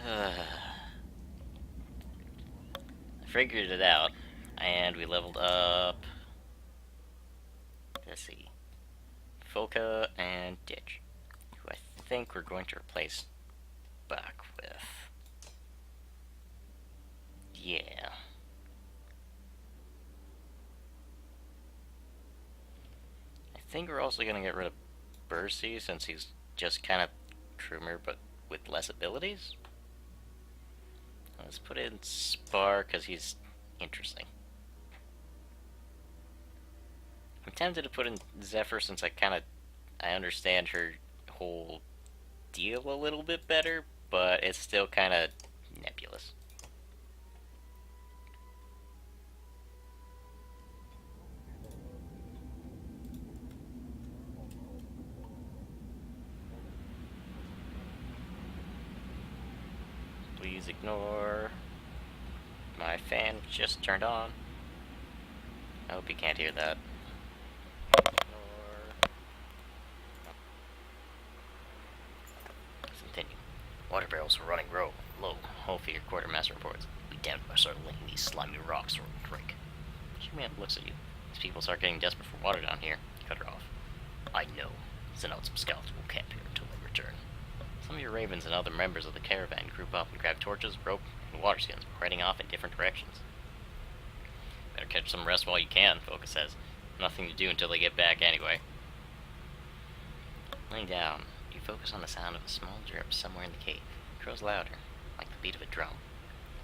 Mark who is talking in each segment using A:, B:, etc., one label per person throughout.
A: I figured it out, and we leveled up. Let's see, Foka and Ditch, who I think we're going to replace back with. Yeah. I think we're also going to get rid of Bercy since he's just kind of Trumer but with less abilities. Let's put in Spar because he's interesting. I'm tempted to put in Zephyr since I understand her whole deal a little bit better, but it's still kind of nebulous. Please ignore my fan just turned on. I hope you can't hear that. Let's continue. Water barrels were running low. Hopefully your quartermaster reports. We damned if I started licking these slimy rocks for a drink. She-Man looks at you. These people start getting desperate for water down here. Cut her off. I know. Send out some scouts. We'll camp here until they return. Some of your ravens and other members of the caravan group up and grab torches, rope, and water skins, heading off in different directions. Better catch some rest while you can, Focus says. Nothing to do until they get back anyway. Laying down, you focus on the sound of a small drip somewhere in the cave. It grows louder, like the beat of a drum.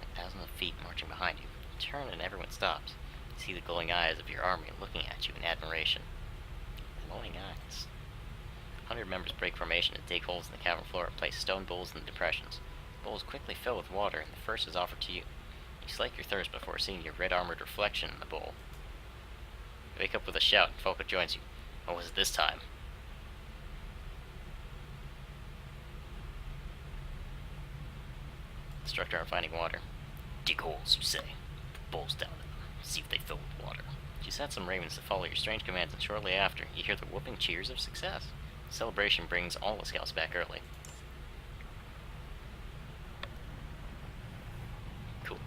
A: Like thousands of feet marching behind you. You turn and everyone stops. You see the glowing eyes of your army looking at you in admiration. Glowing eyes. 100 members break formation and dig holes in the cavern floor and place stone bowls in the depressions. The bowls quickly fill with water, and the first is offered to you. You slake your thirst before seeing your red-armored reflection in the bowl. You wake up with a shout, and Foka joins you. What was it this time? Instructor on finding water. Dig holes, you say. Put bowls down in them. See if they fill with water. You set some ravens to follow your strange commands, and shortly after, you hear the whooping cheers of success. The celebration brings all the scouts back early. Cool.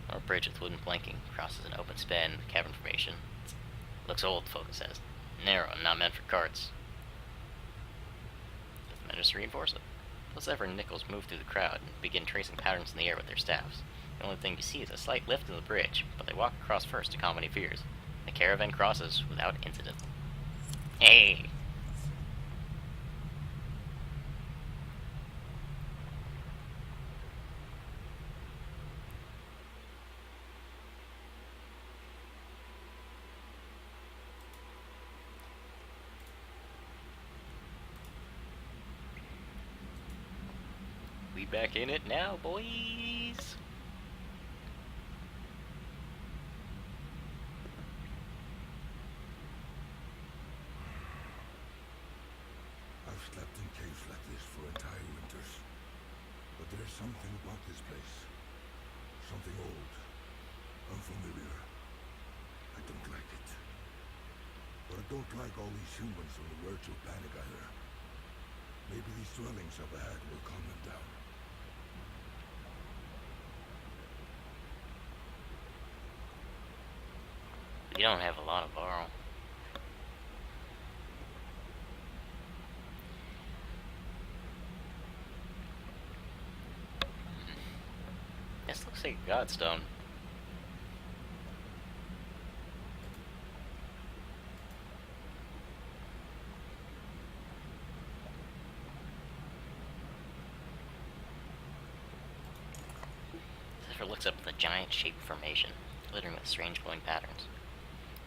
A: Our bridge with wooden planking crosses an open span in the cavern formation. Looks old, Focus says. Narrow and not meant for carts. The men just reinforce it. Zephyr and Nichols move through the crowd and begin tracing patterns in the air with their staffs. The only thing you see is a slight lift in the bridge, but they walk across first to calm any fears. The caravan crosses without incident. Hey! We back in it now, boys!
B: I've slept in caves like this for entire winters. But there's something about this place. Something old, unfamiliar. I don't like it. But I don't like all these humans on the verge of panic either. Maybe these dwellings up ahead will calm them down.
A: We don't have a lot of borrow. This looks like a godstone. Zephyr looks up at the giant-shaped formation, glittering with strange glowing patterns.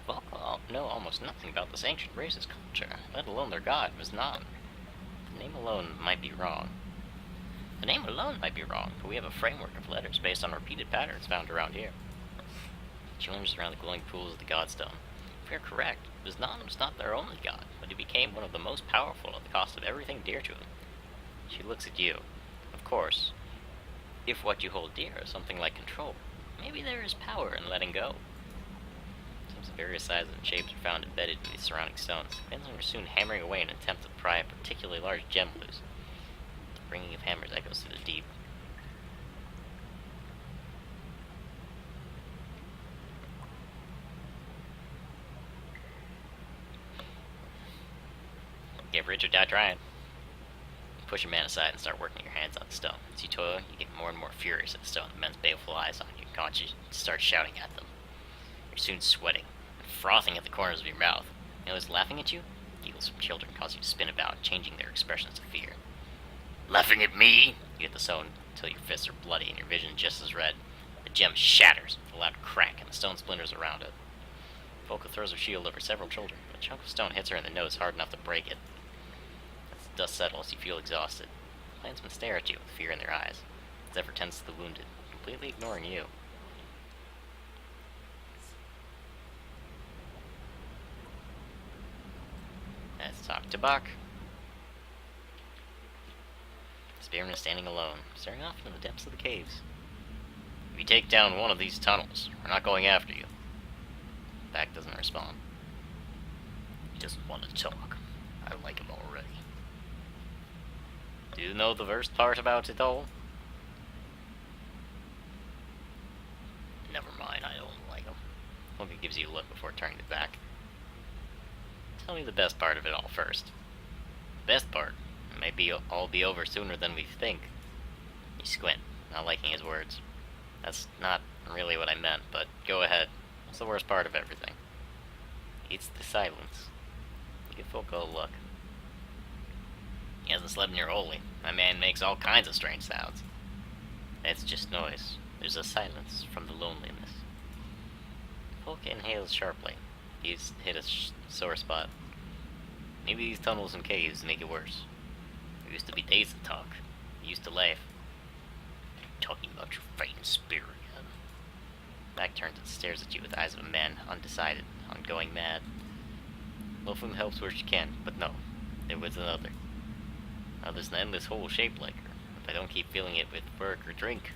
A: Well, know almost nothing about this ancient race's culture, let alone their god, Viznan. The name alone might be wrong. But we have a framework of letters based on repeated patterns found around here. She lingers around the glowing pools of the godstone. If we are correct, Viznan was not their only god, but he became one of the most powerful at the cost of everything dear to him. She looks at you. Of course, if what you hold dear is something like control, maybe there is power in letting go. Stones of various sizes and shapes are found embedded in the surrounding stones. Gunslinger are soon hammering away in an attempt to pry a particularly large gem loose. ringing of hammers echoes through the deep. Get rich or die trying. You push your man aside and start working your hands on the stone. As you toil, you get more and more furious at the stone. The men's baleful eyes on you cause you to start shouting at them. You're soon sweating and frothing at the corners of your mouth. You know who's laughing at you? Giggles from children cause you to spin about, changing their expressions to fear. Laughing at me? You hit the stone until your fists are bloody and your vision just as red. The gem shatters with a loud crack and the stone splinters around it. Volka throws her shield over several children, but a chunk of stone hits her in the nose hard enough to break it. As the dust settles, you feel exhausted. The clansmen stare at you with fear in their eyes. Zephyr tends to the wounded, completely ignoring you. Let's talk to Buck. Spearman is standing alone, staring off into the depths of the caves. If you take down one of these tunnels, we're not going after you. Back doesn't respond. He doesn't want to talk. I like him already. Do you know the worst part about it all? Never mind, I don't like him. Logan gives you a look before turning to back. Tell me the best part of it all first. Best part? It may all be over sooner than we think. You squint, not liking his words. That's not really what I meant, but go ahead. What's the worst part of everything? It's the silence. You give Folko a look. He hasn't slept near Holy. My man makes all kinds of strange sounds. That's just noise. There's a silence from the loneliness. Folka inhales sharply. He's hit a sore spot. Maybe these tunnels and caves make it worse. There used to be days to talk. We used to laugh. Talking about your fighting spirit again. Back turns and stares at you with the eyes of a man, undecided, on going mad. Lofum helps where she can, but no. There was another. Now there's an endless hole shaped like her. If I don't keep filling it with work or drink.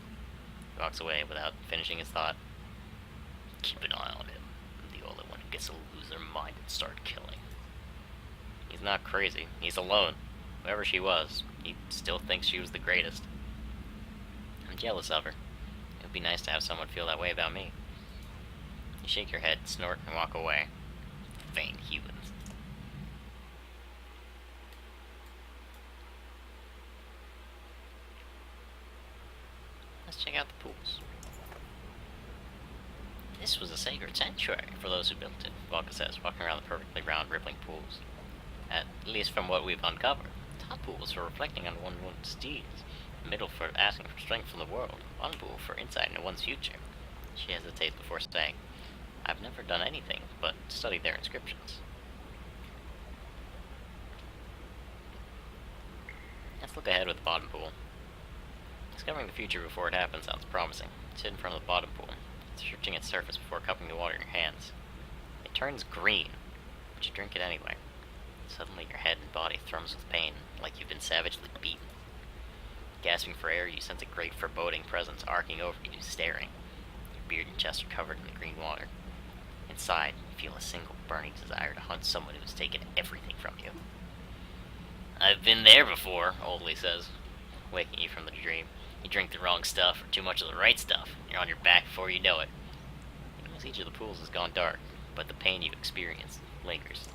A: He walks away without finishing his thought. Keep an eye on him. I'm the only one who gets to lose their mind and start killing. He's not crazy. He's alone. Whoever she was, he still thinks she was the greatest. I'm jealous of her. It would be nice to have someone feel that way about me. You shake your head, snort, and walk away. Vain humans. Let's check out the pools. This was a sacred sanctuary for those who built it, Volka says, walking around the perfectly round, rippling pools. At least from what we've uncovered. The top pool is for reflecting on one's deeds. The middle for asking for strength from the world. One pool for insight into one's future. She hesitates before saying, I've never done anything but study their inscriptions. Let's look ahead with the bottom pool. Discovering the future before it happens sounds promising. Sit in front of the bottom pool, searching its surface before cupping the water in your hands. It turns green, but you drink it anyway. Suddenly your head and body thrums with pain, like you've been savagely beaten. Gasping for air, you sense a great foreboding presence arcing over you, staring. Your beard and chest are covered in the green water. Inside, you feel a single burning desire to hunt someone who has taken everything from you. I've been there before, Oldley says, waking you from the dream. You drink the wrong stuff, or too much of the right stuff. You're on your back before you know it. You notice each of the pools has gone dark, but the pain you experienced lingers.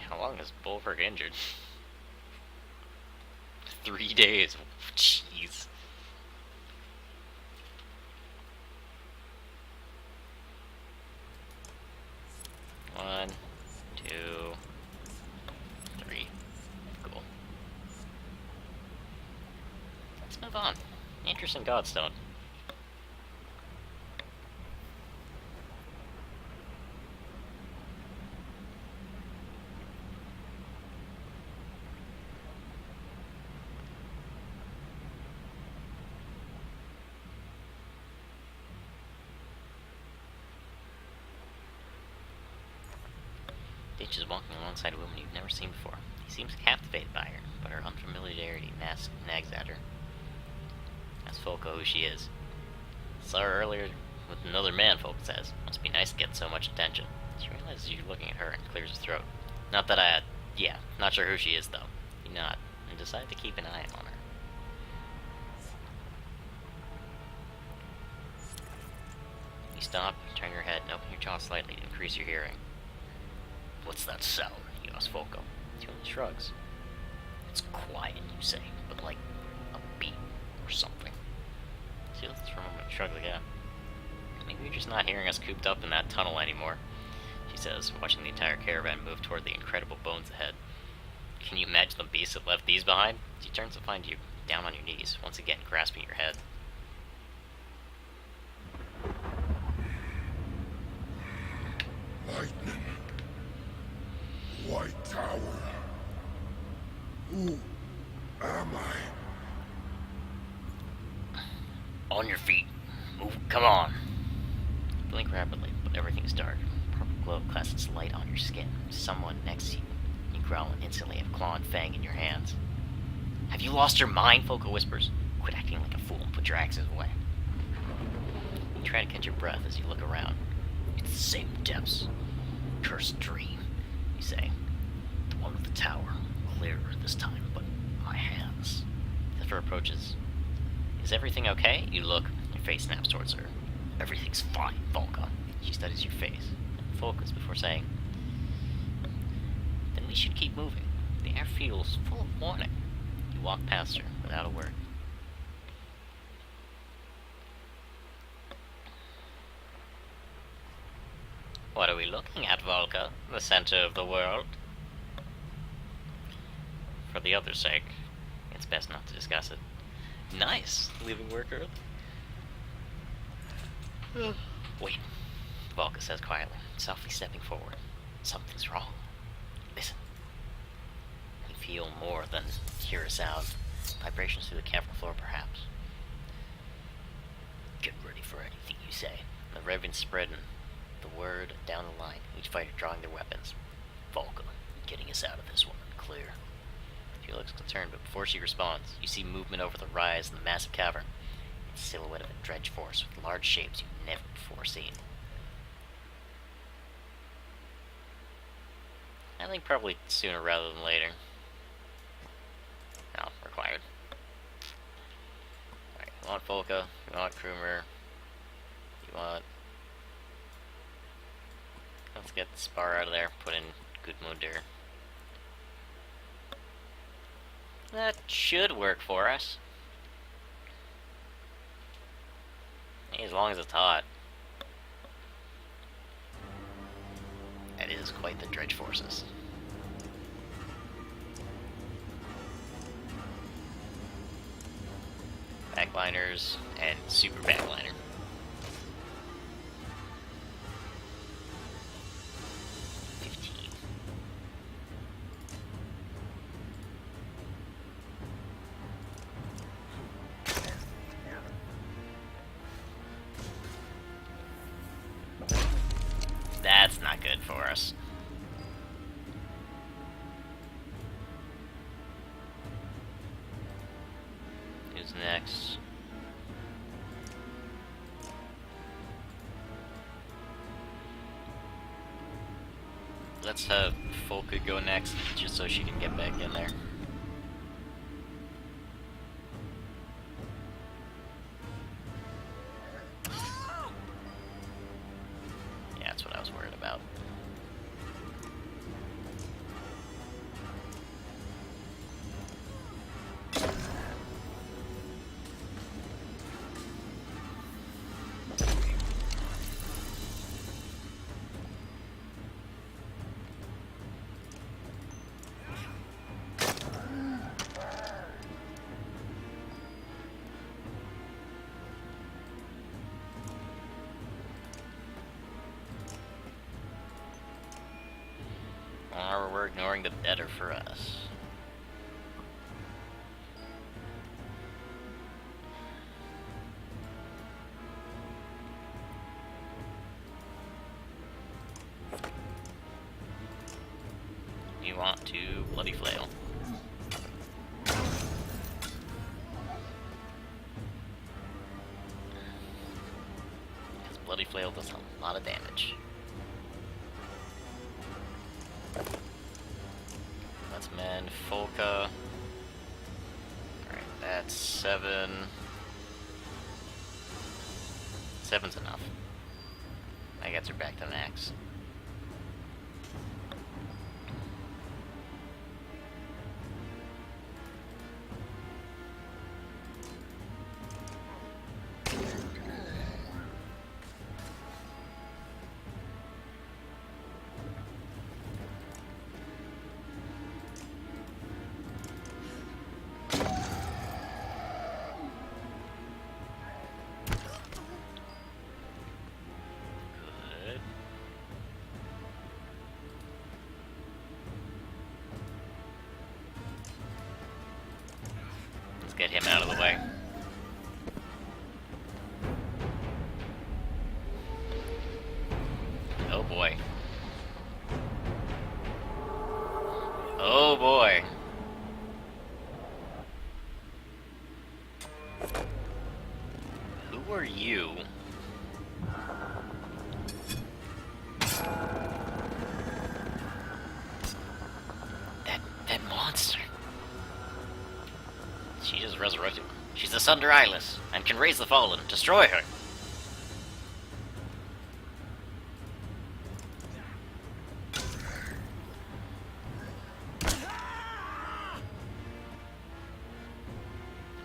A: How long is Bulwark injured? 3 days. Jeez. One, two, three. Cool. Let's move on. Interesting Godstone. Ditch is walking alongside a woman you've never seen before. He seems captivated by her, but her unfamiliarity nags at her. Asks Folko who she is. Saw her earlier with another man, Folko says. Must be nice to get so much attention. She realizes you're looking at her and clears his throat. Not that I, yeah, not sure who she is though. You nod and decide to keep an eye on her. You stop, turn your head, and open your jaw slightly to increase your hearing. What's that sound? You ask Volko. She only shrugs. It's quiet, you say, but like a beat or something. She listens for a moment and shrugs again. Maybe you're just not hearing us cooped up in that tunnel anymore, she says, watching the entire caravan move toward the incredible bones ahead. Can you imagine the beasts that left these behind? She turns to find you down on your knees, once again grasping your head.
B: Lightning. White Tower. Who am I?
A: On your feet. Move. Come on. You blink rapidly, but everything's dark. Purple glow casts its light on your skin. Someone next to you. You growl and instantly have claw and fang in your hands. Have you lost your mind? Volko whispers. Quit acting like a fool and put your axes away. You try to catch your breath as you look around. It's the same depths. Cursed dream, you say. The one with the tower. Clearer this time, but my hands. Zephyr approaches. Is everything okay? You look. Your face snaps towards her. Everything's fine, Volko. She studies your face. Focus before saying, then we should keep moving. The air feels full of warning. You walk past her without a word. What are we looking at, Volko? The center of the world? For the other's sake, it's best not to discuss it. Nice! Leaving work early. Wait, Volko says quietly, softly stepping forward. Something's wrong. Listen. You feel more than hear a sound. Vibrations through the cavern floor, perhaps. Get ready for anything you say. The ravens spreading the word down the line, each fighter drawing their weapons. Volko, getting us out of this one. Clear. She looks concerned, but before she responds, you see movement over the rise in the massive cavern. It's a silhouette of a dredge force with large shapes you've never before seen. I think probably sooner rather than later. No, required. Alright, you want Volko, you want Krumer, you want... Let's get the spar out of there, put in Gudmundur. That should work for us. As long as it's hot. That is quite the dredge forces. Backliners and super backliner. That's not good for us. Who's next? Let's have Folka go next, just so she can get back in there. Yeah, that's what I was worried about. The more we're ignoring, the better for us. You want to bloody flail. Because bloody flail does a lot of damage. men. Folka. Alright, that's 7. 7's enough. I gets her back to max. Good. Let's get him out of the way. Oh boy. Oh boy. Who are you? That monster. She just resurrected. She's the Sunder Eyeless and can raise the fallen. Destroy her.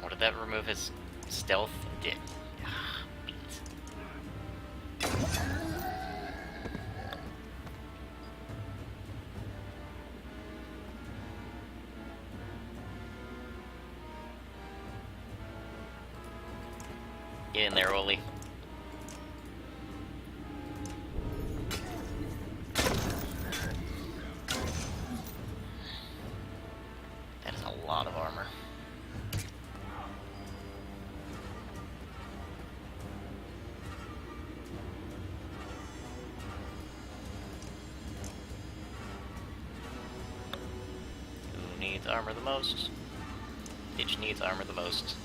A: Or did that remove his stealth? It did. Ah, beans. Get in there, Oli. That is a lot of armor. Who needs armor the most? Bitch needs armor the most.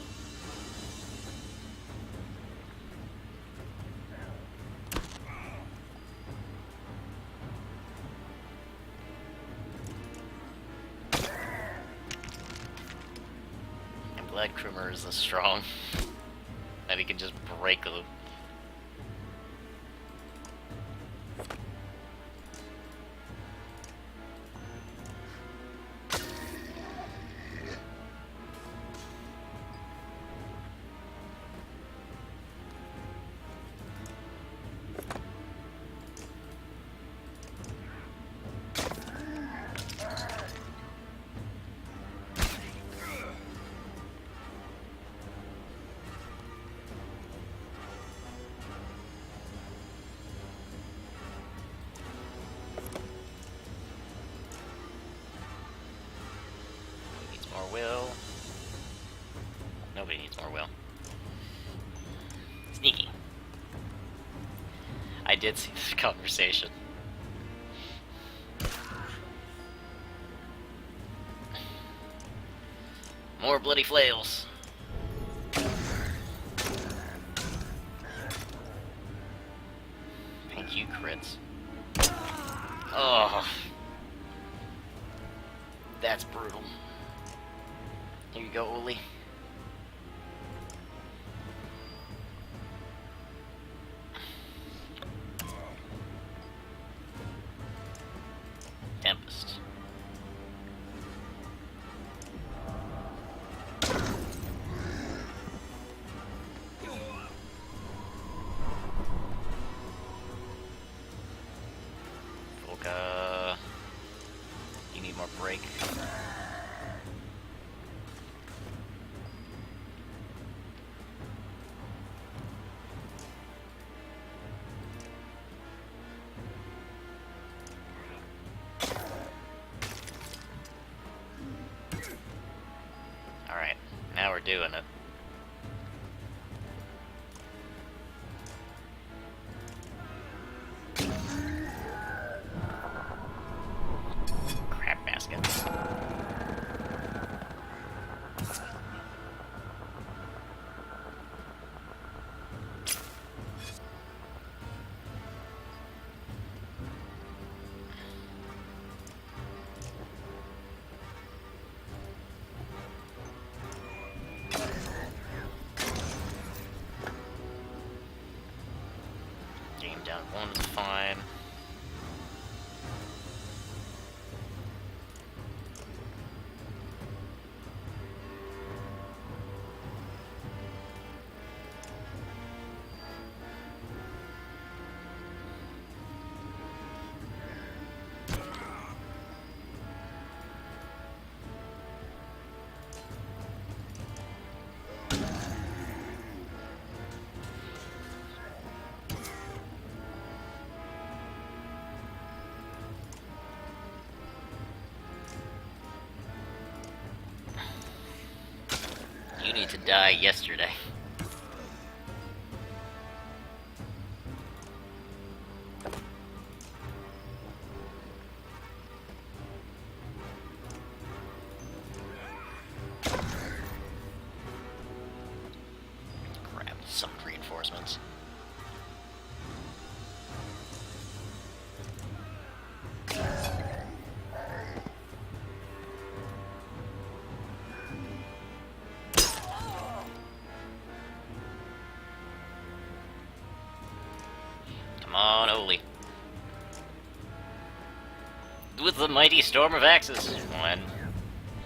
A: I'm glad Krumer is this strong that he can just break them. Needs more will. Nobody needs more will. Sneaky. I did see this conversation. More bloody flails. Thank you, crits. Oh. That's brutal. Here you go, Oli. Tempest. Volka. You need more break. Alright, now we're doing it. Crap basket. You need to die yesterday. Grab some reinforcements. Come on, Oli. With the mighty storm of axes. 1,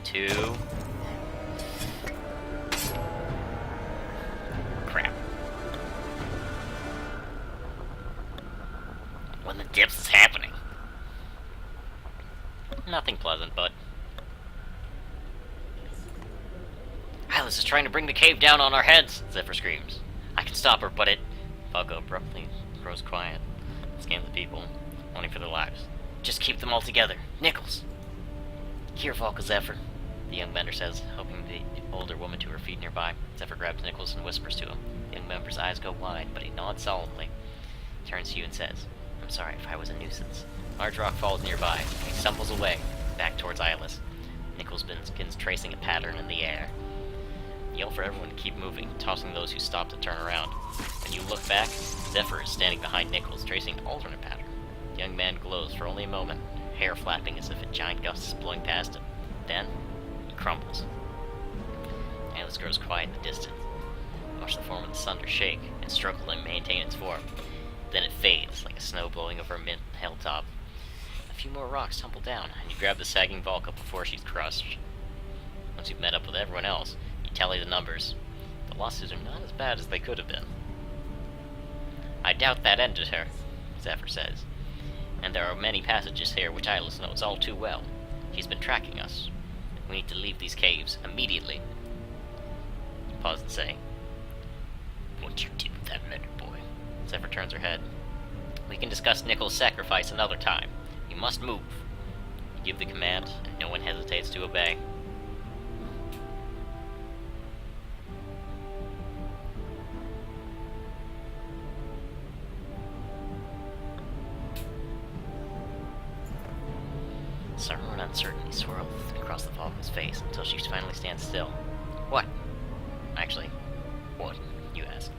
A: 2. Crap. When the depths is happening. Nothing pleasant, but... Alice is trying to bring the cave down on our heads, Zephyr screams. I can stop her, but it... Saga abruptly grows quiet, scans the people, wanting for their lives. Just keep them all together. Nichols! Here, Volka Zephyr, the young bender says, helping the older woman to her feet nearby. Zephyr grabs Nichols and whispers to him. The young member's eyes go wide, but he nods solemnly. He turns to you and says, I'm sorry if I was a nuisance. Large rock falls nearby. He stumbles away, back towards Eyeless. Nichols begins tracing a pattern in the air. Yell for everyone to keep moving, tossing those who stop to turn around. When you look back, Zephyr is standing behind Nichols, tracing an alternate pattern. The young man glows for only a moment, hair flapping as if a giant gust is blowing past him. Then, he crumbles. Alice grows quiet in the distance. Watch the form of the thunder shake and struggle to maintain its form. Then it fades, like a snow blowing over a mint hilltop. A few more rocks tumble down, and you grab the sagging Volca before she's crushed. Once you've met up with everyone else, you tally the numbers. The losses are not as bad as they could have been. I doubt that ended her, Zephyr says. And there are many passages here which Eyeless knows all too well. She's been tracking us. We need to leave these caves immediately. You pause and say, what you did with that letter, boy? Zephyr turns her head. We can discuss Nichols' sacrifice another time. You must move. You give the command, and no one hesitates to obey. Sorrow and uncertainty swirl across the Falcon's face until she finally stands still. What? Actually, what? You ask.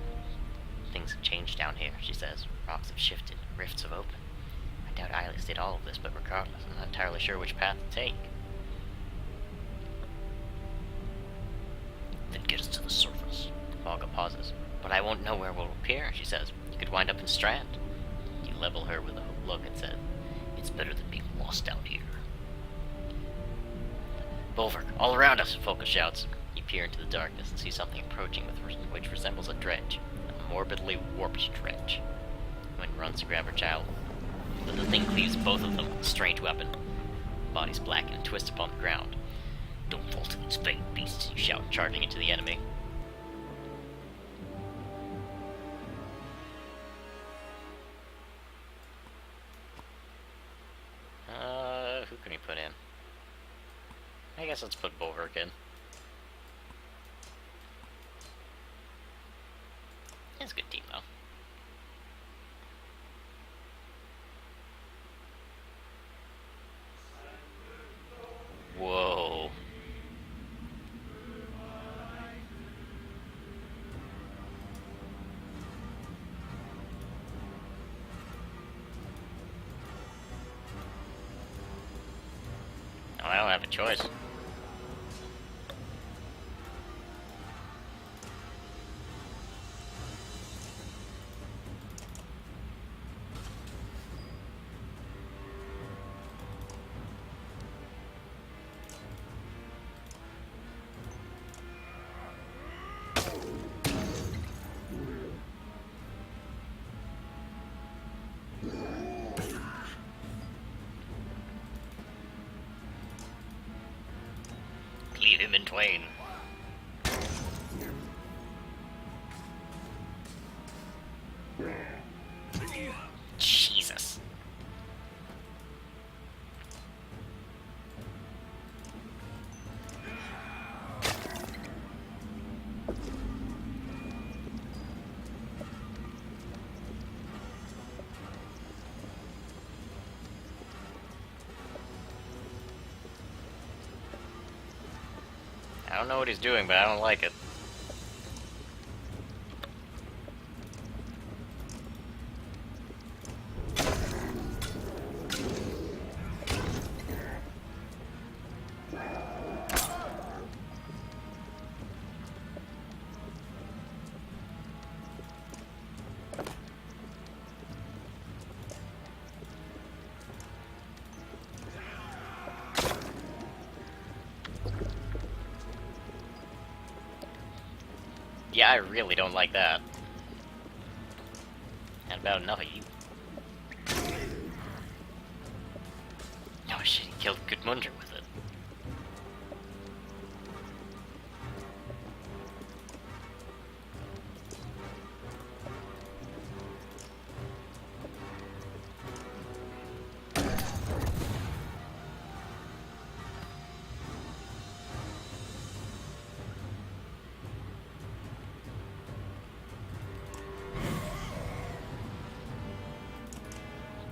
A: Things have changed down here, she says. Rocks have shifted, rifts have opened. I doubt Eyeless did all of this, but regardless, I'm not entirely sure which path to take. Then get us to the surface. Volga pauses. But I won't know where we'll appear, she says. You could wind up in Strand. You level her with a look and said, it's better than being lost down here. Bulwark, all around us, Volga shouts. You peer into the darkness and see something approaching which resembles a dredge. A morbidly warped dredge. When runs to grab her child. But the thing cleaves both of them with a strange weapon. Bodies blacken and twist upon the ground. Don't fall to these fake beasts, you shout, charging into the enemy. Who can we put in? I guess let's put Bulwark in. It's a good team, though. Whoa. I don't have a choice. Cleave him in twain. Jesus. I don't know what he's doing, but I don't like it. Yeah, I really don't like that. Had about enough of you. Oh shit, he killed Gudmundur with it.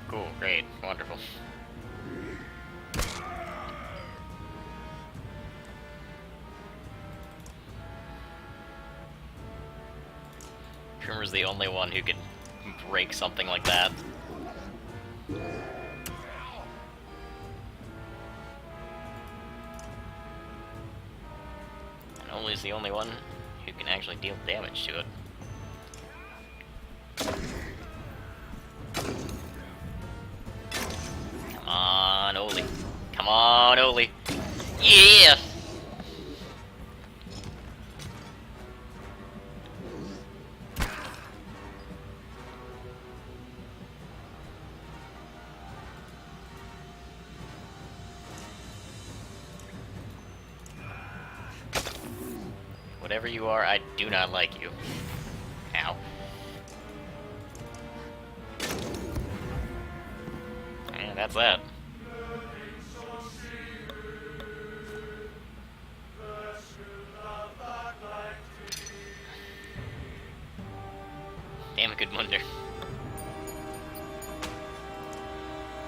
A: Cool, great, wonderful. Trimmer's the only one who can break something like that. And Oli's the only one who can actually deal damage to it. Come on, Oli. Come on, Oli. Yeah! Whatever you are, I do not like you. Ow. And that's that. Damn it, Gudmundur.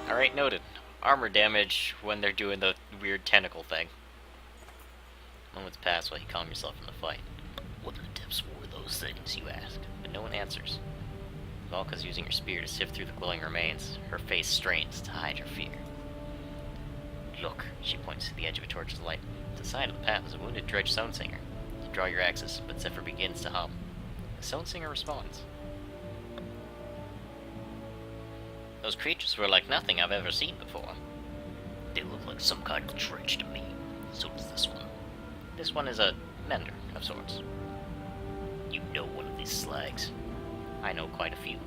A: Alright, noted. Armor damage when they're doing the weird tentacle thing. Moments pass while you calm yourself from the fight. What in the depths were those things, you ask? But no one answers. Valka's using her spear to sift through the glowing remains. Her face strains to hide her fear. Look, she points to the edge of a torch's light. To the side of the path is a wounded dredge stone singer. You draw your axis, but Zephyr begins to hum. The stone singer responds. Those creatures were like nothing I've ever seen before. They look like some kind of dredge to me. So does this one. This one is a mender of sorts. You know one of these slags. I know quite a few.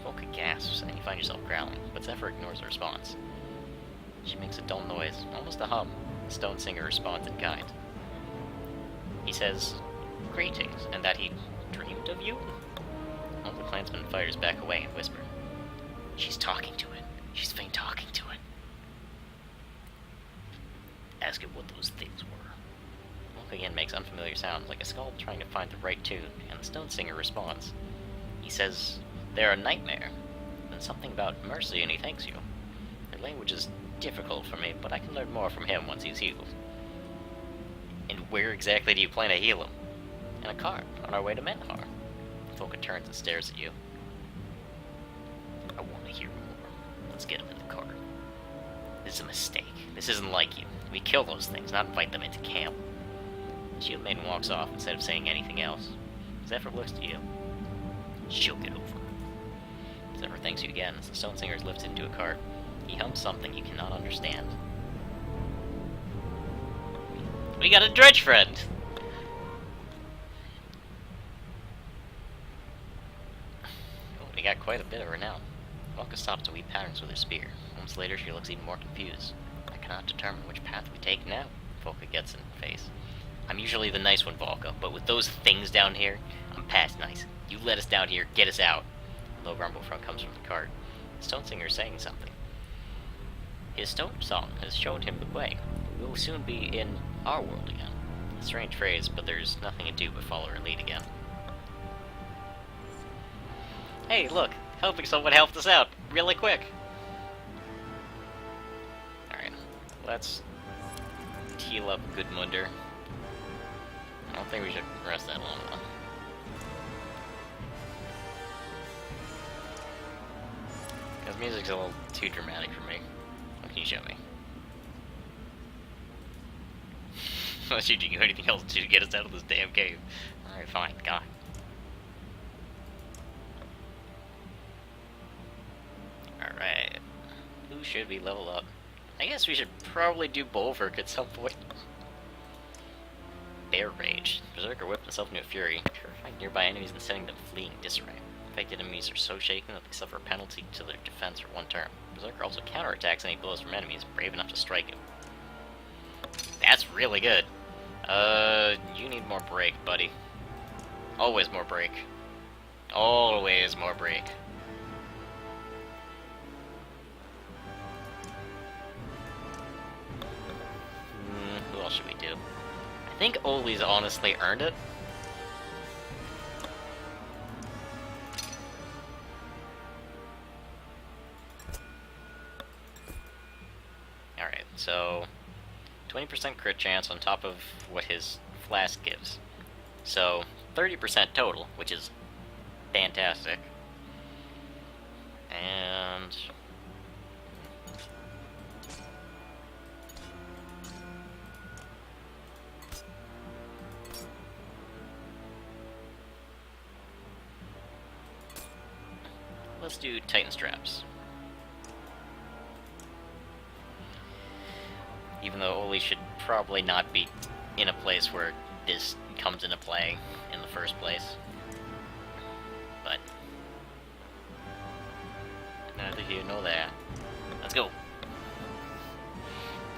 A: Volka gasps, and you find yourself growling, but Zephyr ignores the response. She makes a dull noise, almost a hum. The stone singer responds in kind. He says, "Greetings, and that he dreamed of you?" One of the clansmen fighters back away and whisper, "She's talking to it. She's been talking to it." Ask it what those things were. Volk again makes unfamiliar sounds, like a skull trying to find the right tune, and the stone singer responds. He says, "They're a nightmare," and something about mercy, and he thanks you. Their language is difficult for me, but I can learn more from him once he's healed. And where exactly do you plan to heal him? In a cart, on our way to Menhar. Volka turns and stares at you. I want to hear more. Let's get him in the cart. This is a mistake. This isn't like you. We kill those things, not invite them into camp. The shield maiden walks off instead of saying anything else. Zephyr looks to you. She'll get over it. Zephyr thanks you again as the stone singer is lifted into a cart. He hums something you cannot understand. We got a dredge friend! Oh, we got quite a bit of renown. Valka stops to weave patterns with her spear. Moments later, she looks even more confused. I cannot determine which path we take now. Volka gets in her face. I'm usually the nice one, Volka, but with those things down here, I'm past nice. You let us down here, get us out. A low rumble comes from the cart. The stone singer is saying something. His stone song has showed him the way. We will soon be in our world again. A strange phrase, but there's nothing to do but follow her lead again. Hey, look! Hoping someone helped us out, really quick! Alright, let's heal up Gudmundur. don't think we should rest that long, though. Because music's a little too dramatic for me. What can you show me? Unless you do anything else to get us out of this damn cave. Alright, fine. God. Alright. Who should we level up? I guess we should probably do Bulwark at some point. Bear Rage. Berserker whipped himself into a fury, terrifying nearby enemies and sending them fleeing disarray. Affected enemies are so shaken that they suffer a penalty to their defense for one turn. Berserker also counterattacks any blows from enemies brave enough to strike him. That's really good. You need more break, buddy. Always more break. Always more break. Who else should we do? I think Oli's honestly earned it. Alright, so 20% crit chance on top of what his flask gives. So 30% total, which is fantastic. And let's do Titan straps. Even though Oli should probably not be in a place where this comes into play in the first place. But neither here nor there. Let's go.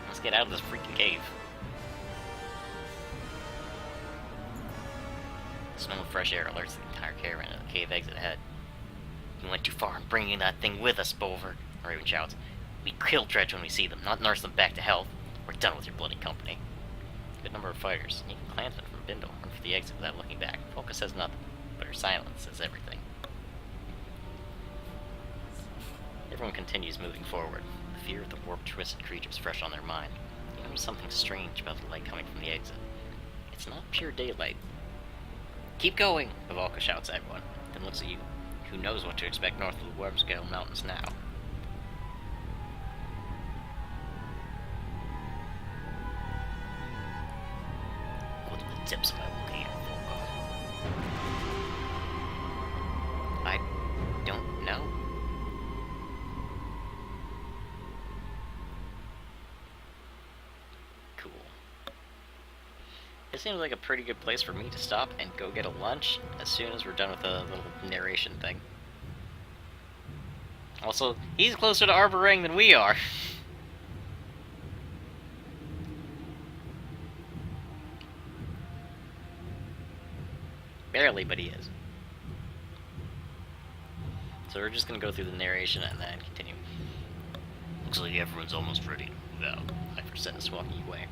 A: Let's get out of this freaking cave. The smell of fresh air alerts the entire caravan of the cave exit ahead. We went too far in bringing that thing with us, Bulwark. Raven shouts. We kill Dredge when we see them, not nurse them back to health. We're done with your bloody company. Good number of fighters. Even clansmen from Bindle run for the exit without looking back. Folka says nothing, but her silence says everything. Everyone continues moving forward. The fear of the warped, twisted creatures fresh on their mind. You notice something strange about the light coming from the exit. It's not pure daylight. Keep going! Volka shouts at everyone, then looks at you. Who knows what to expect north of the Wormscale Mountains now? Go to the tips of my volcano, Volka. I don't know. Cool. It seems like a pretty good place for me to stop and go get a lunch as soon as we're done with the little narration thing. Also, he's closer to Arbor Ring than we are. Barely, but he is. So we're just gonna go through the narration and then continue. Looks like everyone's almost ready to move out. Ivor said us walking away.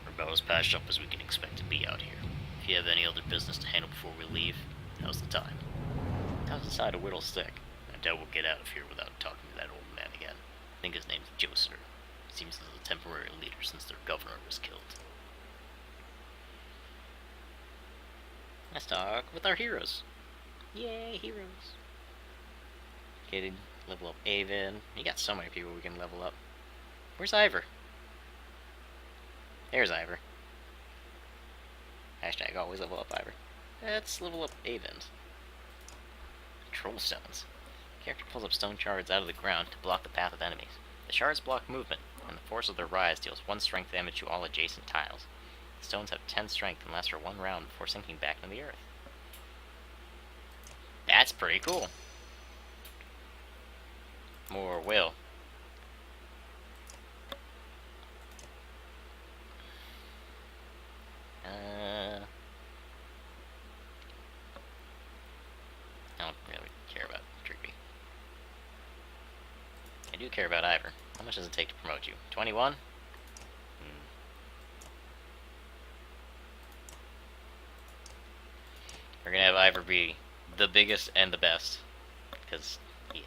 A: We're about as patched up as we can expect to be out here. If you have any other business to handle before we leave, now's the time. Now's the side of Whittle's stick. I doubt we'll get out of here without talking to that old man again. I think his name's Joser. Seems as a temporary leader since their governor was killed. Let's talk with our heroes. Yay, heroes. Okay, level up Avon. You got so many people we can level up. Where's Ivor? There's Ivor. Hashtag always level up Ivor. Let's level up Avon. Control stones. The character pulls up stone shards out of the ground to block the path of enemies. The shards block movement, and the force of their rise deals 1 strength damage to all adjacent tiles. The stones have 10 strength and last for 1 round before sinking back into the earth. That's pretty cool. More will. I don't really care about Trigby. I do care about Ivor. How much does it take to promote you? 21? We're gonna have Ivor be the biggest and the best. Because he is.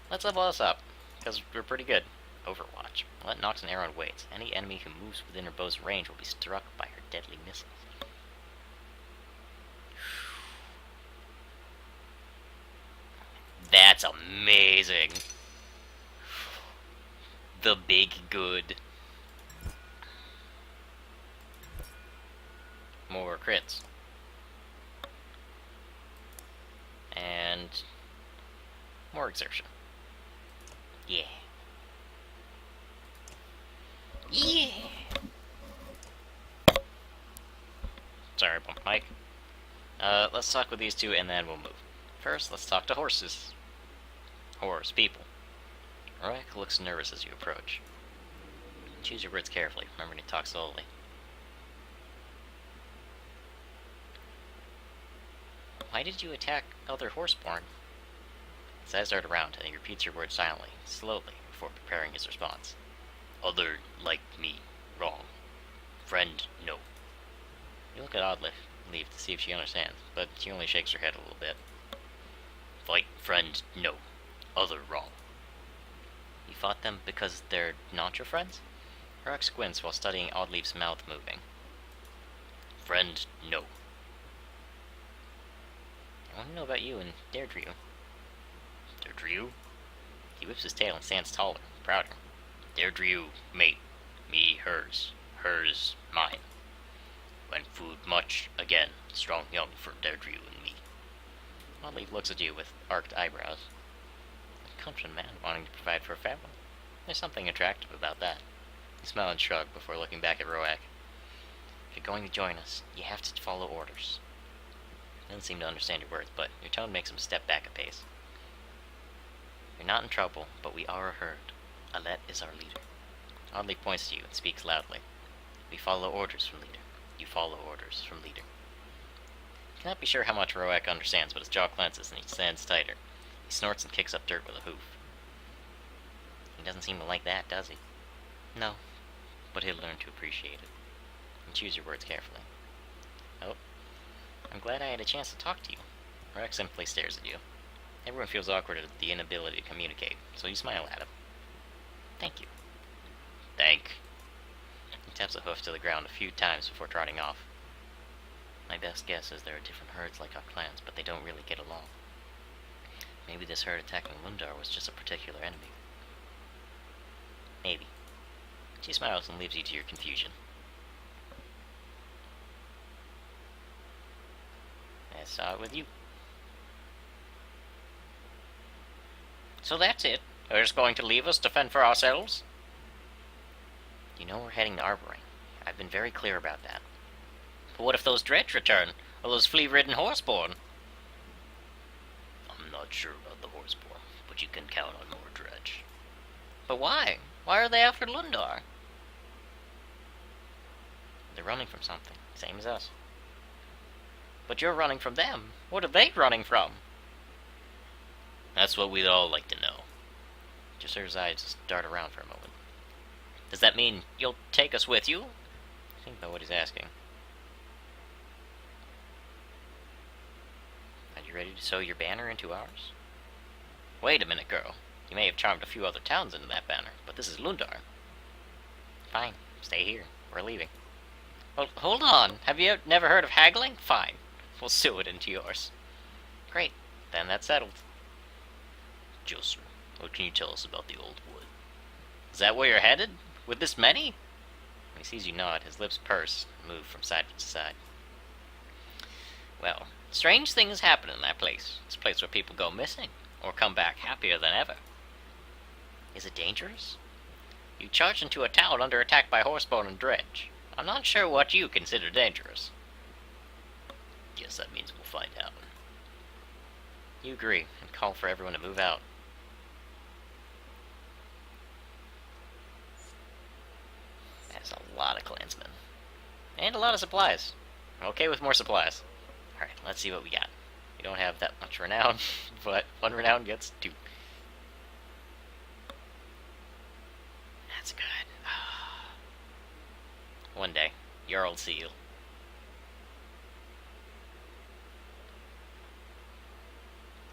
A: Let's level us up. Because we're pretty good. Overwatch. Let Nox and Aaron wait. Any enemy who moves within her bow's range will be struck by her deadly missiles. That's amazing. The big good. More crits. And more exertion. Yeah. Yeah. Sorry, bump mic. Let's talk with these two and then we'll move. First, let's talk to horses. Horse people. Royak looks nervous as you approach. Choose your words carefully, remembering to talk slowly. Why did you attack other horseborn? His eyes dart around, and he repeats your words silently, slowly, before preparing his response. Other, like me, wrong. Friend, no. You look at Oddleaf to see if she understands, but she only shakes her head a little bit. Fight, friend, no. Other, wrong. You fought them because they're not your friends? Rock squints while studying Oddleaf's mouth moving. Friend, no. I want to know about you and Deirdre. Deirdre? He whips his tail and stands taller, prouder. Deirdre, mate. Me, hers. Hers, mine. When food much, again, strong young for Deirdre and me. Oddleaf looks at you with arched eyebrows. A country man wanting to provide for a family. There's something attractive about that. You smile and shrug before looking back at Roak. If you're going to join us, you have to follow orders. He doesn't seem to understand your words, but your tone makes him step back a pace. You're not in trouble, but we are a herd. Alette is our leader. Oddleaf points to you and speaks loudly. We follow orders from leader. You follow orders from leader. You cannot be sure how much Roak understands, but his jaw clenches and he stands tighter. He snorts and kicks up dirt with a hoof. He doesn't seem to like that, does he? No, but he'll learn to appreciate it. And choose your words carefully. Oh, I'm glad I had a chance to talk to you. Roak simply stares at you. Everyone feels awkward at the inability to communicate, so you smile at him. Thank you. Thank. He taps a hoof to the ground a few times before trotting off. My best guess is there are different herds like our clans, but they don't really get along. Maybe this herd attacking Lundar was just a particular enemy. Maybe. She smiles and leaves you to your confusion. Let's start with you. So that's it? You're just going to leave us to fend for ourselves? You know we're heading to Arboring. I've been very clear about that. But what if those Dredge return? Or those flea-ridden horseborn? I'm not sure about the horseborn, but you can count on more Dredge. But why? Why are they after Lundar? They're running from something, same as us. But you're running from them. What are they running from? That's what we'd all like to know. Jasir's eyes just dart around for a moment. Does that mean you'll take us with you? Think about what he's asking. Are you ready to sew your banner into ours? Wait a minute, girl. You may have charmed a few other towns into that banner, but this is Lundar. Fine, stay here. We're leaving. Well, hold on. Have you never heard of haggling? Fine. We'll sew it into yours. Great. Then that's settled. Joseph, what can you tell us about the old wood? Is that where you're headed? With this many? When he sees you nod, his lips purse and move from side to side. Well, strange things happen in that place. It's a place where people go missing, or come back happier than ever. Is it dangerous? You charge into a town under attack by Horseborn and Dredge. I'm not sure what you consider dangerous. Guess that means we'll find out. You agree, and call for everyone to move out. That's a lot of clansmen. And a lot of supplies. I'm okay with more supplies. Alright, let's see what we got. We don't have that much renown, but one renown gets 2. That's good. One day, Jarl Seal.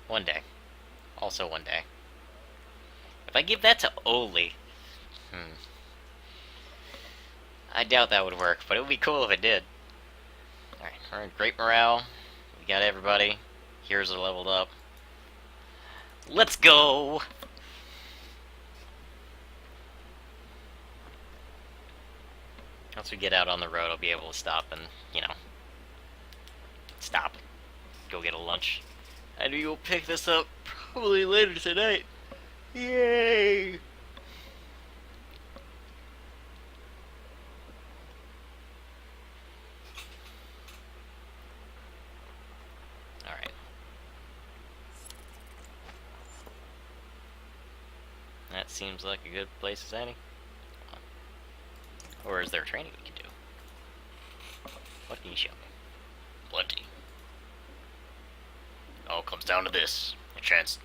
A: One day. Also one day. If I give that to Oli, Hmm. I doubt that would work, but it would be cool if it did. Alright, we're in great morale. We got everybody. Heroes are leveled up. Let's go! Once we get out on the road, I'll be able to stop and, stop. Go get a lunch. And we will pick this up probably later tonight. Yay! Alright. That seems like a good place as any. Or is there training we can do? What can you show me? Plenty. It all comes down to this. A chance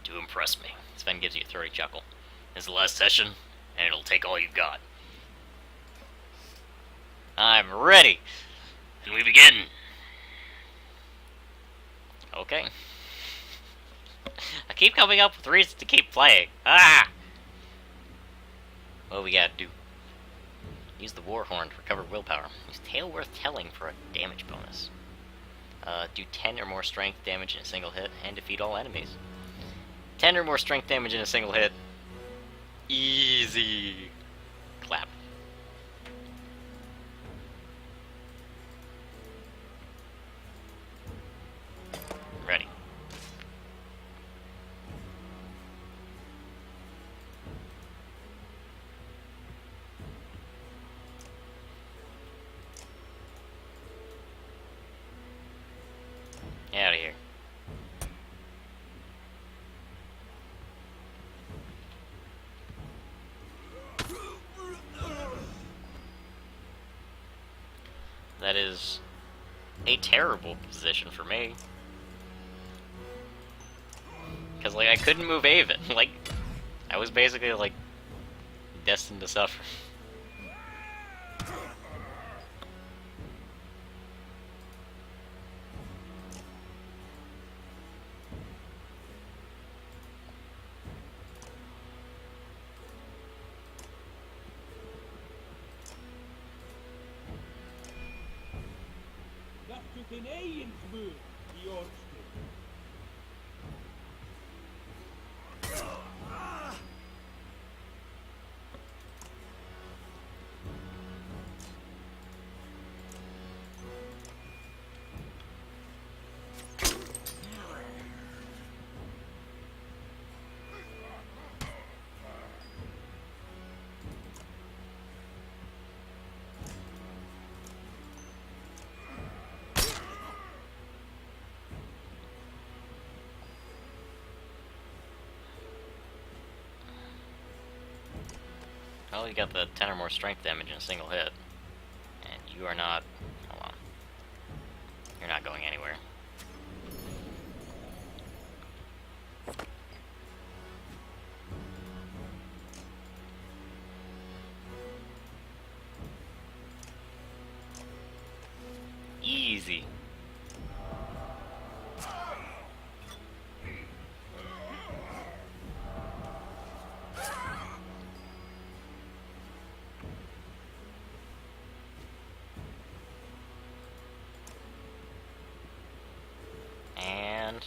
A: to impress me. Sven gives you a throaty chuckle. This is the last session, and it'll take all you've got. I'm ready! And we begin! Okay. I keep coming up with reasons to keep playing. Ah! What do we gotta do? Use the war horn to recover willpower. Use tale worth telling for a damage bonus. Do 10 or more strength damage in a single hit, and defeat all enemies. 10 or more strength damage in a single hit. Easy. Clap. Ready. Get out of here. That is a terrible position for me. Because, like, I couldn't move Avon. Like, I was basically, like, destined to suffer.
C: Geen eienswoord, die oorste.
A: Well, you got the 10 or more strength damage in a single hit. And you are not... Hold on. You're not going anywhere. Easy. And...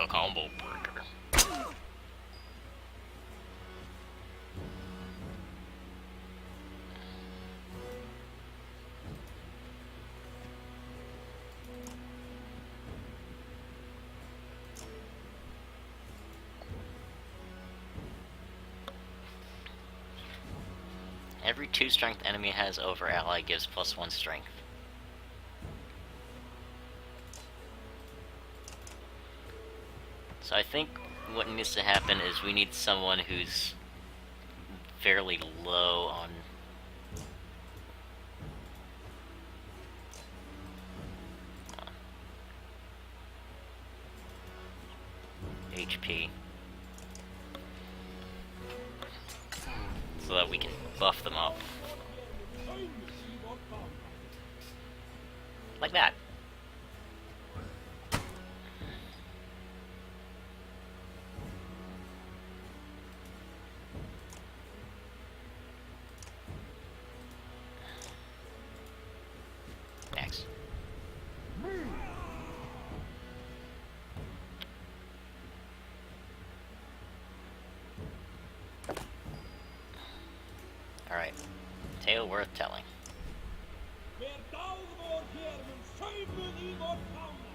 A: combo breaker. Every 2 strength enemy has over ally gives +1 strength. So I think what needs to happen is we need someone who's fairly low on HP, so that we can buff them up. Like that. Next. Alright. Tale worth telling.
C: Hver dáðvor hér mun saumuð í vor fána.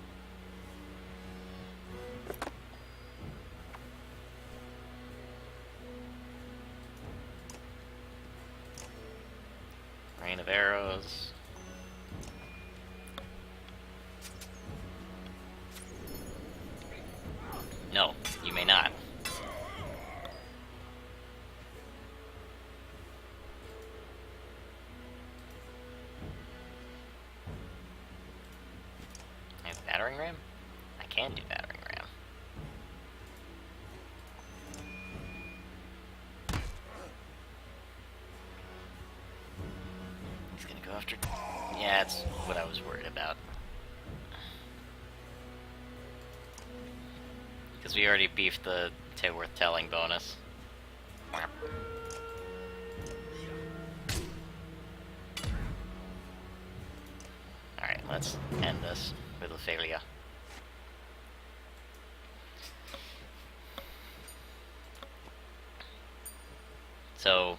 A: Rain of arrows. No, you may not. I have battering ram? I can do battering ram. He's gonna go after... Yeah, that's what I was worried about. Because we already beefed the tale worth telling bonus. Alright, let's end this with a failure. So,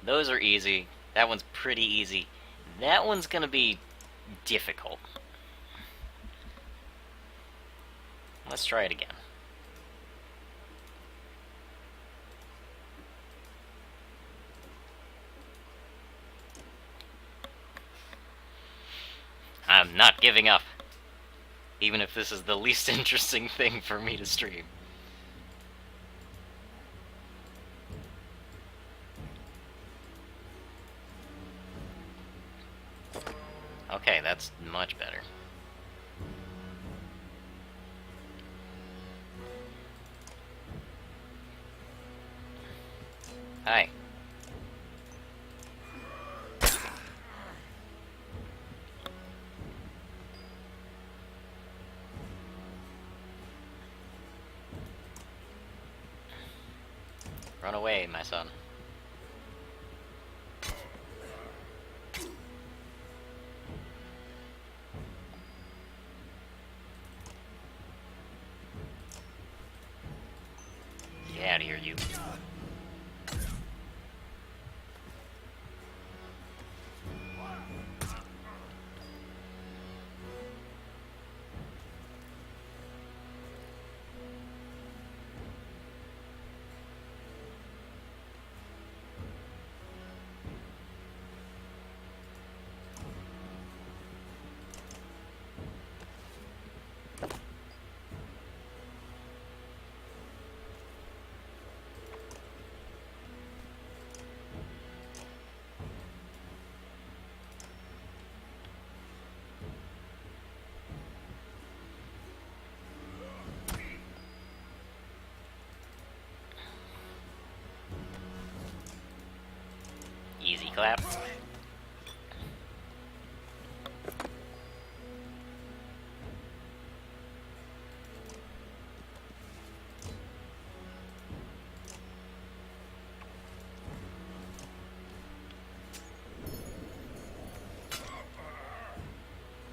A: those are easy. That one's pretty easy. That one's gonna be difficult. Let's try it again. I'm not giving up. Even if this is the least interesting thing for me to stream. Okay, that's much better. Hi. Run away, my son. Get out of here, you. Easy clap.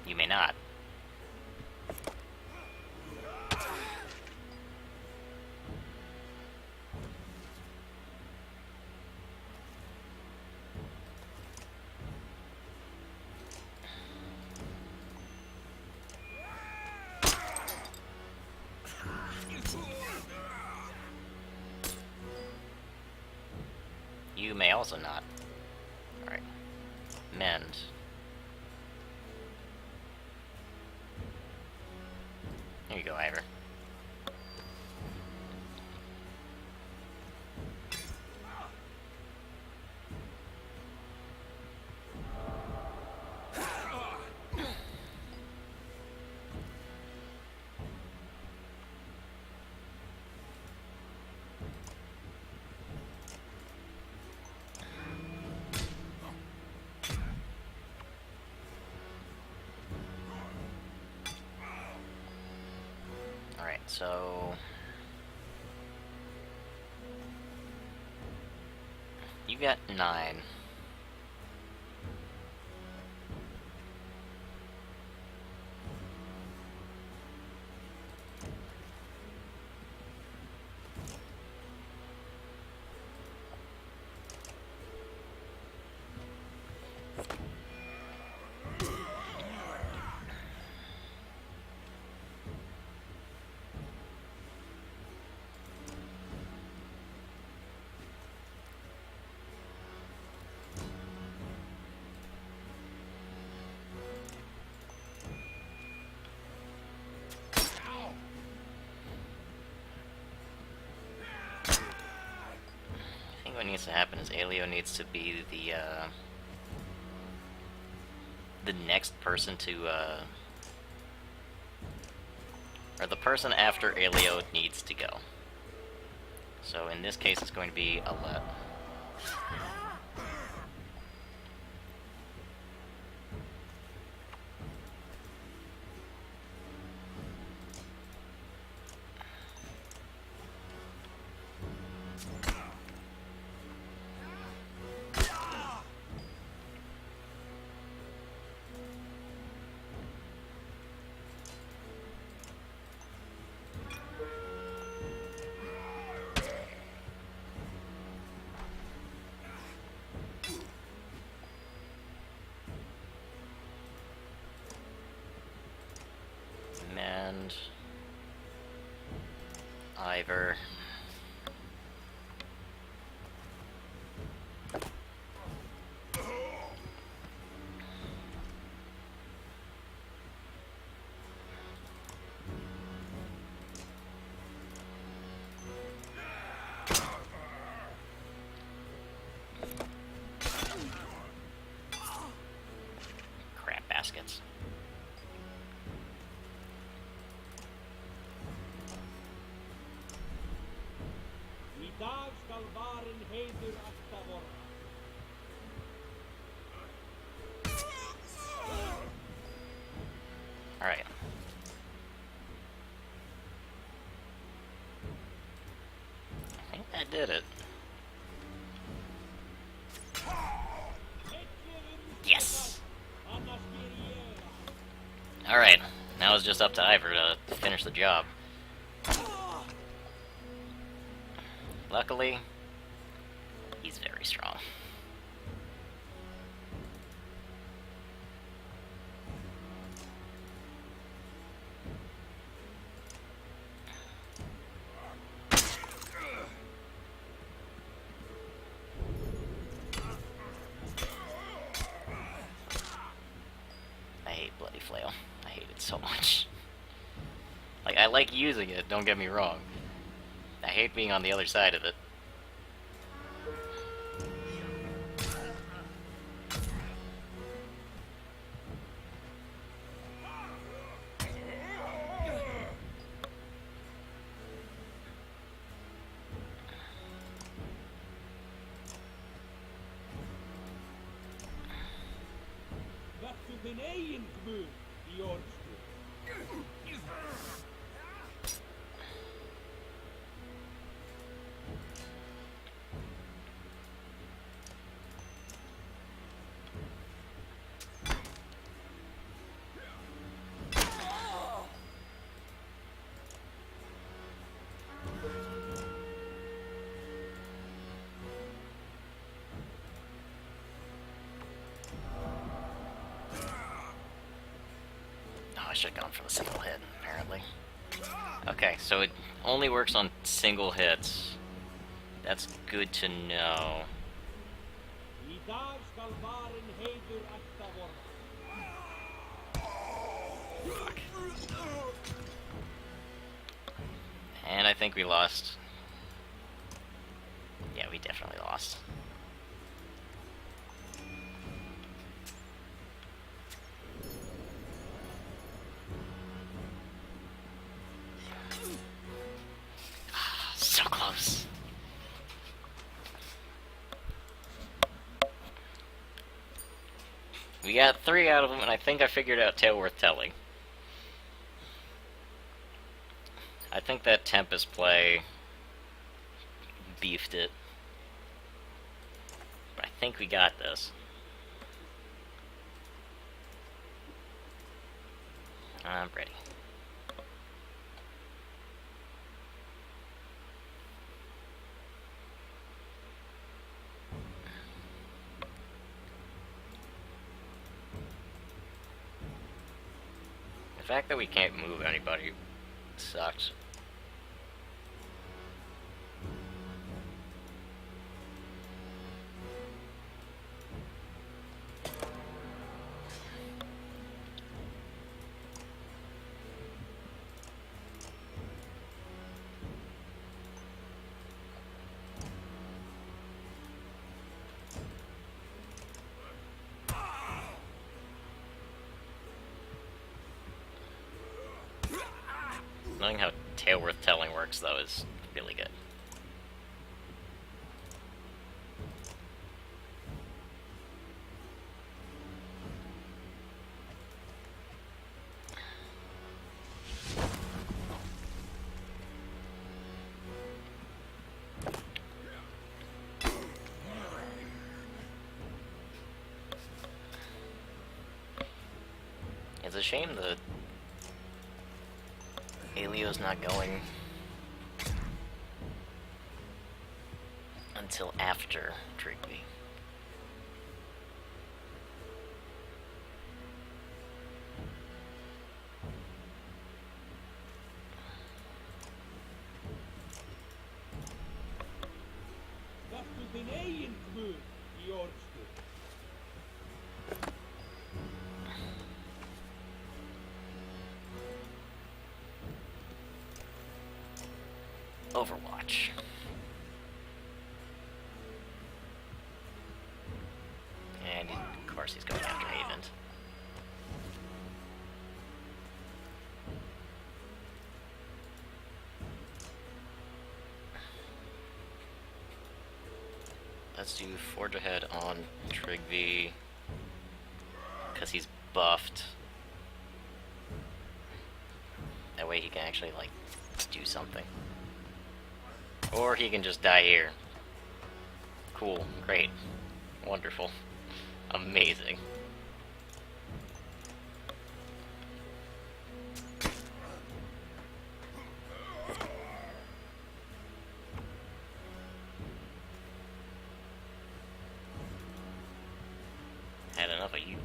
A: You may not. You may also not. Alright. Mend. Here you go, Ivor. So you got 9. I think what needs to happen is Alio needs to be the next person to, or the person after Alio needs to go. So in this case, it's going to be Alette. And Ivor. Crap baskets.
C: I dag skal varen heiður alltaf vorra.
A: Alright. I think that did it. Yes!
C: Annars ger ég
A: Alright, now it's just up to Ivor to finish the job. Luckily, he's very strong. I hate Bloody Flail. I hate it so much. Like, I like using it, don't get me wrong. I hate being on the other side of it.
C: vertu þinn eigin guð í orðstu.
A: I should have gone for the single hit, apparently. Okay, so it only works on single hits. That's good to know.
C: Í dag skal varin heiður alltaf vorra.
A: Fuck. And I think we lost. Yeah, we definitely lost. So close. We got 3 out of them, and I think I figured out Tale Worth Telling. I think that Tempest play beefed it. But I think we got this. I'm ready. The fact that we can't move anybody sucks. Knowing how tale worth telling works, though, is really good. It's a shame that Alio's not going until after Trigby.
C: Dat doet in één gebeuren, die oorste.
A: Overwatch. And of course he's going after Haven. Let's do Forge Ahead on Trigby, because he's buffed. That way he can actually, like, do something. Or he can just die here. Cool, great, wonderful, amazing. Had enough of you.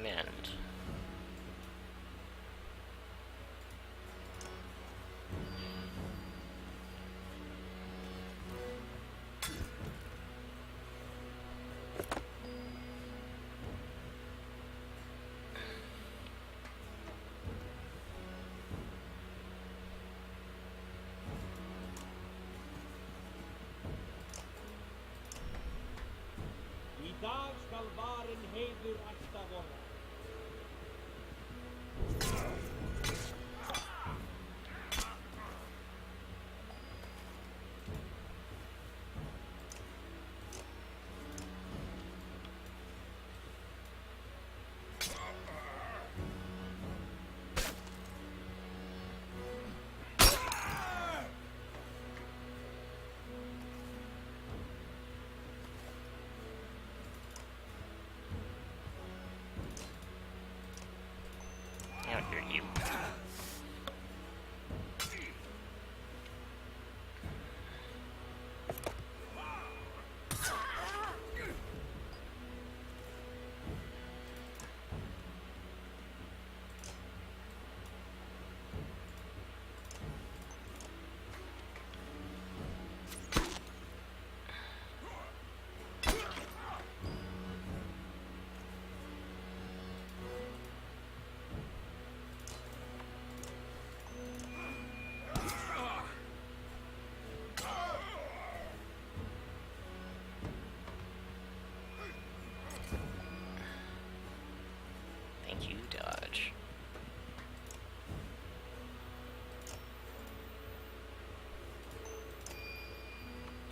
A: Mend.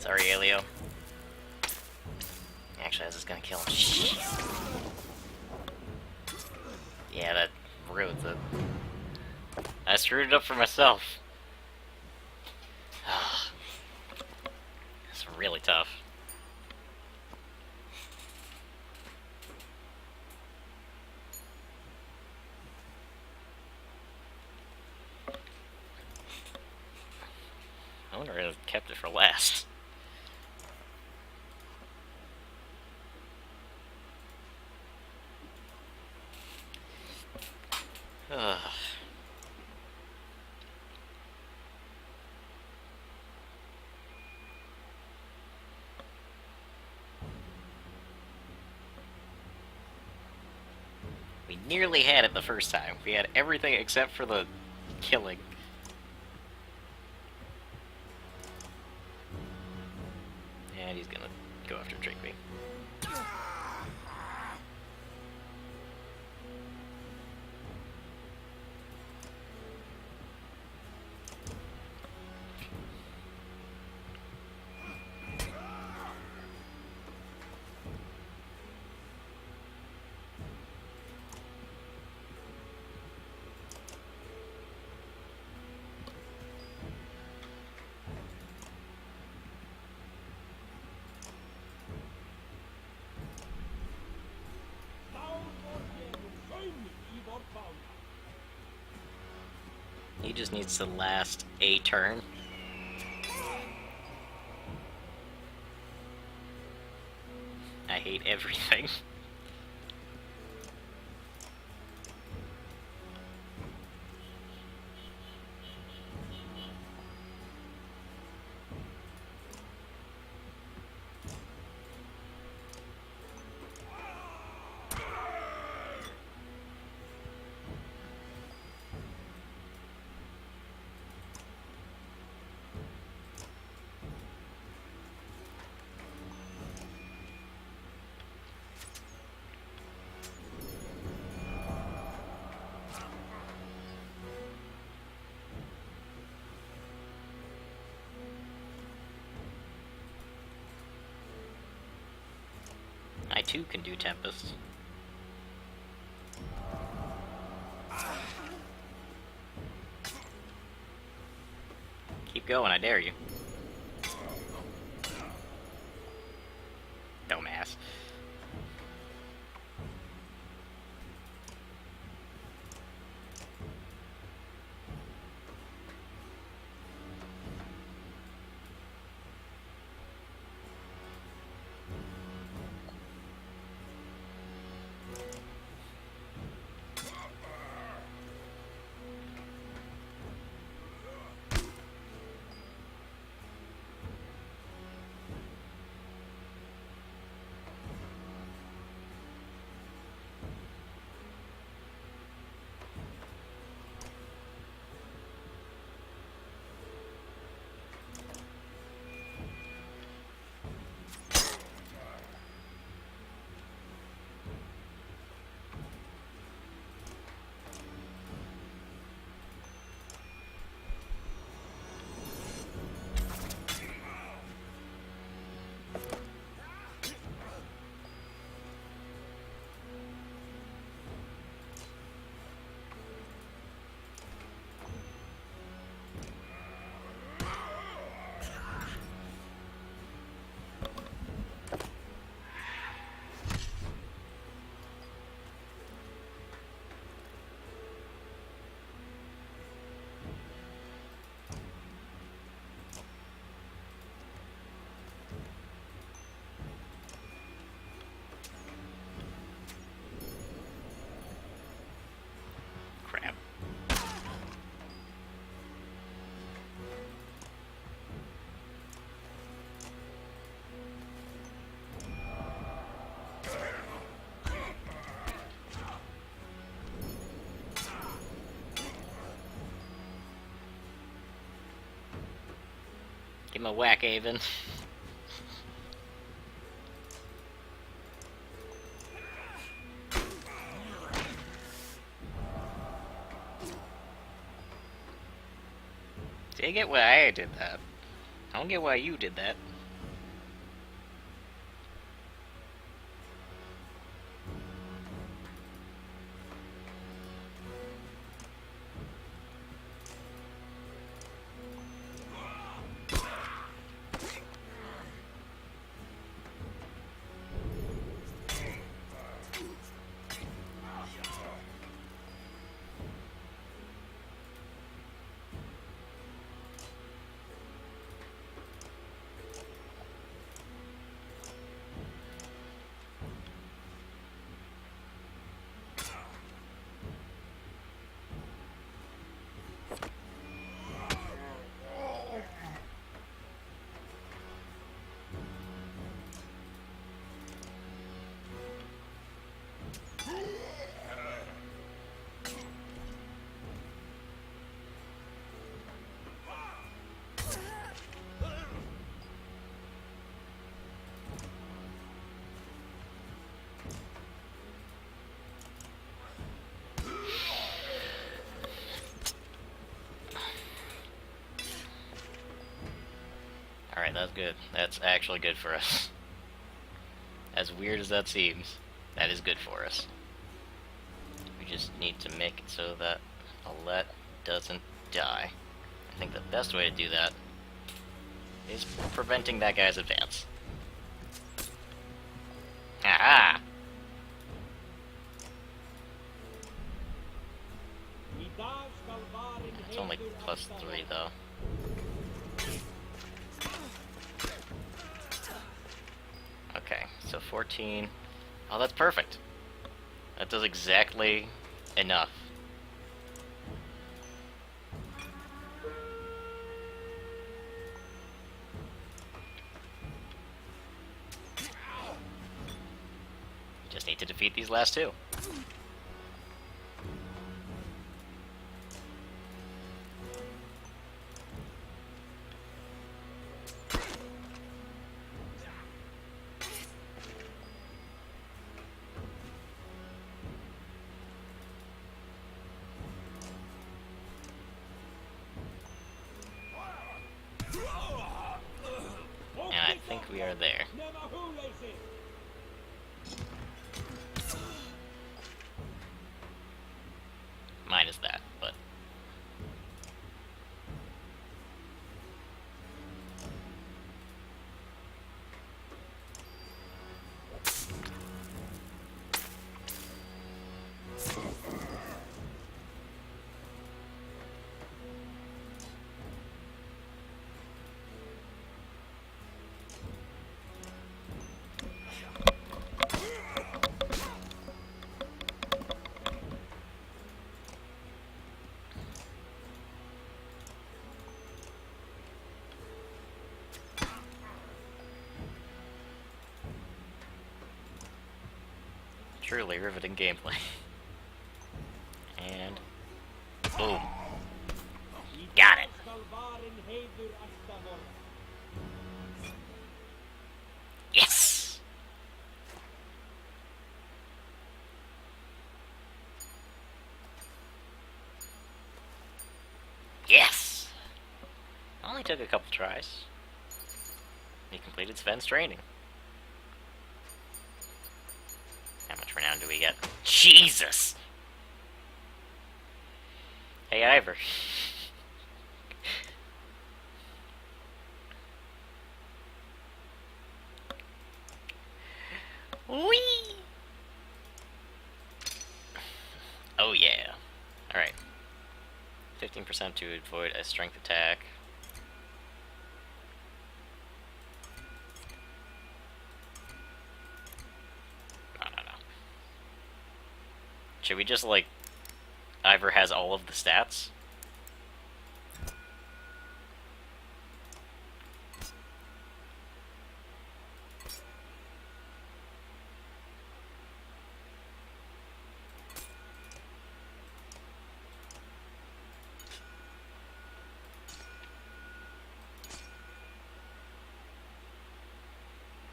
A: Sorry, Elio. Actually, I was just gonna kill him. Shit. Yeah, that ruins it. I screwed it up for myself. It's really tough. I wonder if I kept it for last. Ugh. We nearly had it the first time. We had everything except for the killing. And he's gonna go after Drigby. He just needs to last a turn. I hate everything. I too can do Tempest. Keep going, I dare you. Dumbass. Crap. Give him a whack, Avon. See, I get why I did that. I don't get why you did that. That's good. That's actually good for us. As weird as that seems, that is good for us. We just need to make it so that Alette doesn't die. I think the best way to do that is preventing that guy's advance. Aha!
C: I dag skal varen
A: It's only
C: heiður
A: plus
C: alltaf
A: 3 though. Okay, so 14. Oh, that's perfect. That does exactly enough. Just need to defeat these last two. And I think we are there.
C: Nema hugleysið.
A: Minus that, but... Truly riveting gameplay. And... boom. Got it!
C: Skal varen heiður alltaf vorða.
A: Yes! Yes! Only took a couple tries. He completed Sven's training. How much renown do we get? Jesus! Hey, Ivor. Whee! Oh yeah. Alright. 15% to avoid a strength attack. No. Should we just, like... Ivor has all of the stats?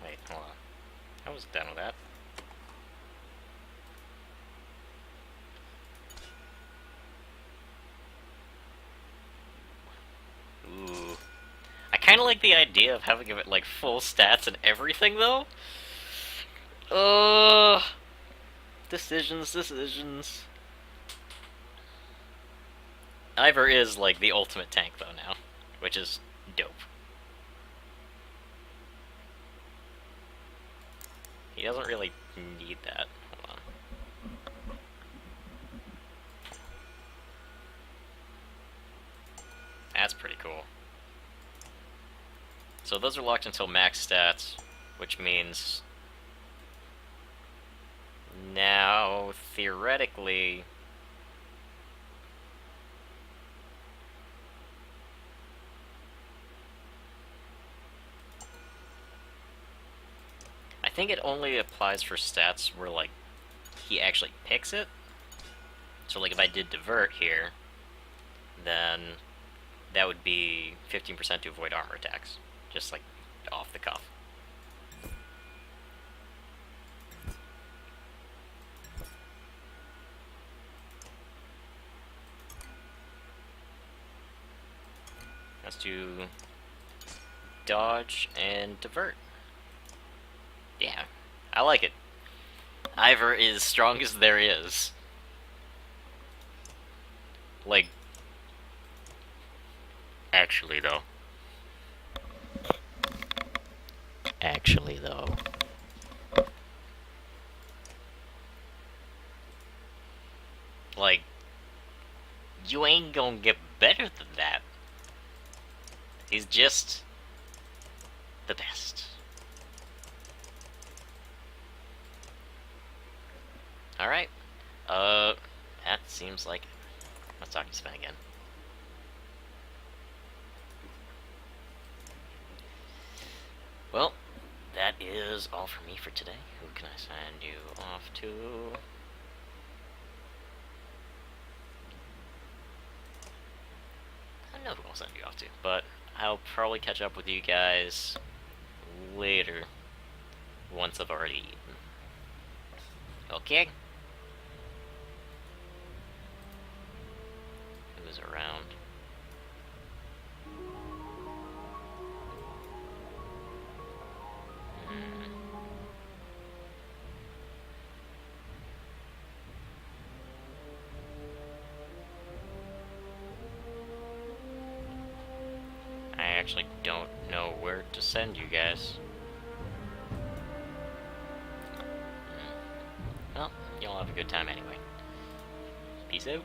A: Wait, hold on. I was done with that. Ooh. I kind of like the idea of having it like full stats and everything, though. Decisions. Ivor is like the ultimate tank, though, now, which is dope. He doesn't really need that. Hold on. That's pretty cool. So those are locked until max stats, which means now, theoretically, I think it only applies for stats where, like, he actually picks it. So, like, if I did divert here, then that would be 15% to avoid armor attacks. Just, like, off the cuff. Let's do dodge, and divert. Yeah, I like it. Ivor is strong as there is. Like, actually though. Actually though. Like, you ain't gonna get better than that. He's just the best. Alright. That seems like... Let's talk to Sven again. Well, that is all for me for today. Who can I send you off to? I don't know who I'll send you off to, but I'll probably catch up with you guys later, once I've already eaten. Okay? Who's around? I actually don't know where to send you guys. Well, y'all have a good time anyway. Peace out.